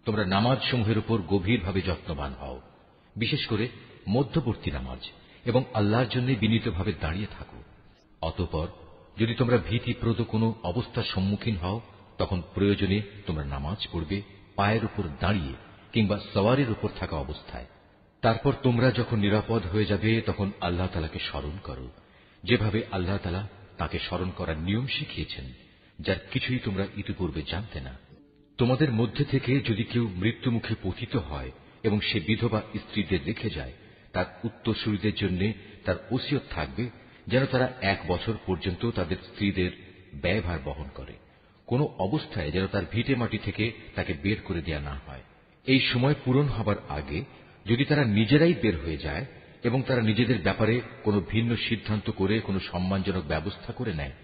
তোমরা নামাজ সমূহের উপর গভীরভাবে যত্নবান হও, বিশেষ করে মধ্যবর্তী নামাজ, এবং আল্লাহর জন্য বিনীতভাবে দাঁড়িয়ে থাকো। অতঃপর যদি তোমরা ভীতিপ্রদ কোনো অবস্থার সম্মুখীন হও, তখন প্রয়োজনে তোমরা নামাজ পড়বে পায়ের উপর দাঁড়িয়ে কিংবা সওয়ারির উপর থাকা অবস্থায়। তারপর তোমরা যখন নিরাপদ হয়ে যাবে, তখন আল্লাহ তাআলাকে স্মরণ করো, যেভাবে আল্লাহ তাআলা তাঁকে স্মরণ করার নিয়ম শিখিয়েছেন, যার কিছুই তোমরা ইতিপূর্বে জানতে না। তোমাদের মধ্যে থেকে যদি কেউ মৃত্যুমুখে পতিত হয় এবং সে বিধবা স্ত্রীদের রেখে যায়, তার উত্তরসূরিদের জন্য তার ওসিয়ত থাকবে যেন তারা 1 বছর পর্যন্ত তাদের স্ত্রীদের ব্যয়ভার বহন করে, কোন অবস্থায় যেন তার ভিটে মাটি থেকে তাকে বের করে দেয়া না হয়। এই সময় পূরণ হবার আগে যদি তারা নিজেরাই বের হয়ে যায় এবং তারা নিজেদের ব্যাপারে কোনো ভিন্ন সিদ্ধান্ত করে কোনো সম্মানজনক ব্যবস্থা করে নেয়,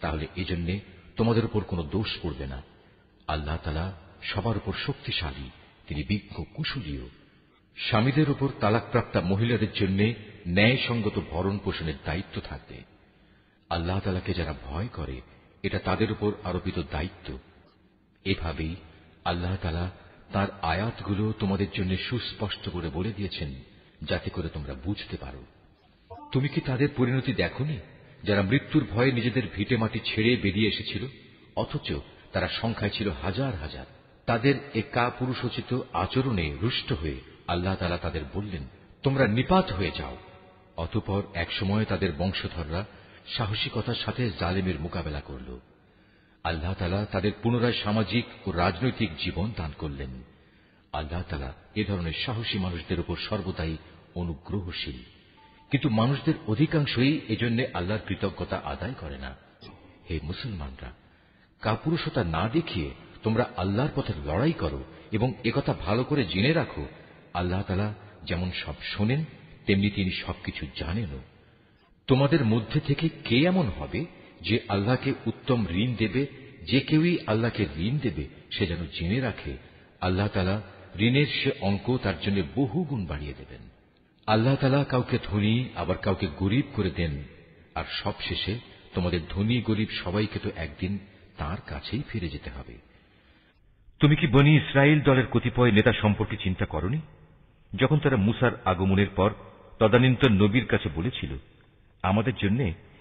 তাহলে এজন্য তোমাদের উপর কোনো দোষ পড়বে না। আল্লাহ তাআলা সবার উপর শক্তিশালী, তিনি বিজ্ঞ কুশলীও। স্বামীদের উপর তালাকপ্রাপ্তা মহিলাদের জন্য ন্যায়সঙ্গত ভরণ পোষণের দায়িত্ব থাকবে। আল্লাহ তাআলাকে যারা ভয় করে, এটা তাদের উপর আরোপিত দায়িত্ব। এভাবেই আল্লাহ তাআলা তাঁর আয়াতগুলো তোমাদের জন্য সুস্পষ্ট করে বলে দিয়েছেন, যাতে করে তোমরা বুঝতে পারো। তুমি কি তাদের পরিণতি দেখোনি, যারা মৃত্যুর ভয়ে নিজেদের ভিটে মাটি ছেড়ে বেরিয়ে এসেছিল, অথচ তারা সংখ্যায় ছিল হাজার হাজার। তাদের এ কাপুরুষোচিত আচরণে রুষ্ট হয়ে আল্লাহ তাআলা তাদের বললেন, তোমরা নিপাত হয়ে যাও। অতঃপর একসময় তাদের বংশধররা সাহসিকতার সাথে জালেমের মোকাবেলা করল। আল্লাহ তাআলা তাদের পুনরায় সামাজিক ও রাজনৈতিক জীবন দান করলেন। আল্লাহ তাআলা এ ধরনের সাহসী মানুষদের উপর সর্বদাই অনুগ্রহশীল, কিন্তু মানুষদের অধিকাংশই এজন্য আল্লাহর কৃতজ্ঞতা আদায় করে না। হে মুসলমানরা, কাপুরুষতা না দেখিয়ে তোমরা আল্লাহর পথে লড়াই করো এবং একথা ভালো করে জেনে রাখো, আল্লাহ তাআলা যেমন সব শোনেন, তেমনি তিনি সবকিছু জানেনও। তোমাদের মধ্যে থেকে কে এমন হবে যে আল্লাহকে উত্তম ঋণ দেবে? যে কেউই আল্লাহকে ঋণ দেবে সে যেন জেনে রাখে, আল্লাহ তাআলা ঋণের সে অঙ্ক তার জন্য বহু গুণ বাড়িয়ে দেবেন। আল্লাহ তাআলা কাউকে ধনী আবার কাউকে গরীব করে দেন, আর সবশেষে তোমাদের ধনী গরীব সবাইকে তো একদিন তাঁর কাছেই ফিরে যেতে হবে। তুমি কি বনী ইসরাইল দলের কতিপয় নেতা সম্পর্কে চিন্তা করনি, যখন তারা মুসার আগমনের পর তদানীন্তন নবীর কাছে বলেছিল, আমাদের জন্য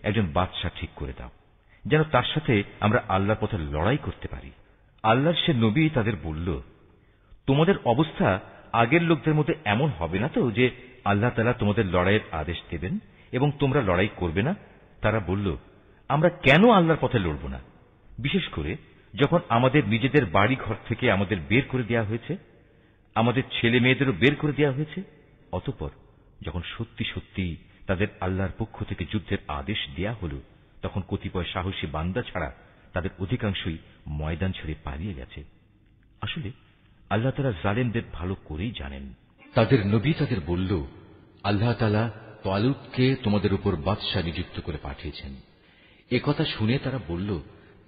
একজন বাদশা ঠিক করে দাও, যেন তার সাথে আমরা আল্লাহর পথে লড়াই করতে পারি। আল্লাহর সে নবী তাদের বলল, তোমাদের অবস্থা আগের লোকদের মধ্যে এমন হবে না তো যে আল্লাহ তাআলা তোমাদের লড়াইয়ের আদেশ দেবেন এবং তোমরা লড়াই করবে না? তারা বলল, আমরা কেন আল্লাহর পথে লড়ব না, বিশেষ করে যখন আমাদের নিজেদের বাড়ি ঘর থেকে আমাদের বের করে দেওয়া হয়েছে, আমাদের ছেলে মেয়েদেরও বের করে দেওয়া হয়েছে। অতঃপর যখন সত্যি সত্যি তাদের আল্লাহর পক্ষ থেকে যুদ্ধের আদেশ দেয়া হল, তখন কতিপয় সাহসী বান্দা ছাড়া তাদের অধিকাংশই ময়দান ছেড়ে পালিয়ে গেছে। আসলে আল্লাহ তাআলা জালেমদের ভালো করেই জানেন। তাদের নবী তাদের বলল, আল্লাহ তাআলা তালুতকে তোমাদের উপর বাদশা নিযুক্ত করে পাঠিয়েছেন। একথা শুনে তারা বলল,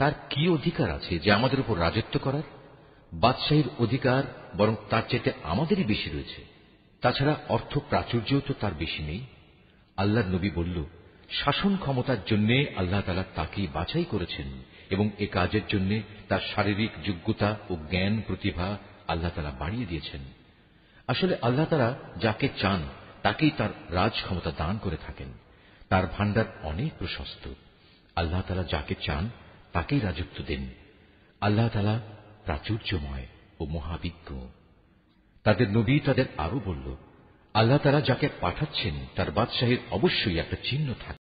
তার কি অধিকার আছে যে আমাদের উপর রাজত্ব করার? বাদশাহীর অধিকার বরং তার চাইতে আমাদেরই বেশি রয়েছে। তাছাড়া অর্থ প্রাচুর্যও তো তার বেশি নেই। আল্লাহর নবী বলল, শাসন ক্ষমতার জন্য আল্লাহ তাআলা তাকেই বাছাই করেছেন এবং এ কাজের জন্য তার শারীরিক যোগ্যতা ও জ্ঞান প্রতিভা আল্লাহ তাআলা বাড়িয়ে দিয়েছেন। আসলে আল্লাহ তাআলা যাকে চান তাকেই তার রাজ ক্ষমতা দান করে থাকেন। তার ভান্ডার অনেক প্রশস্ত। আল্লাহ তাআলা যাকে চান তাকেই রাজত্ব দেন। আল্লাহ তাআলা প্রাচুর্যময় ও মহাবিজ্ঞ। তাদের নবী তাদের আরো বলল, আল্লাহ তাআলা যাকে পাঠাচ্ছেন তার বাদশাহীর অবশ্যই একটা চিহ্ন থাকে।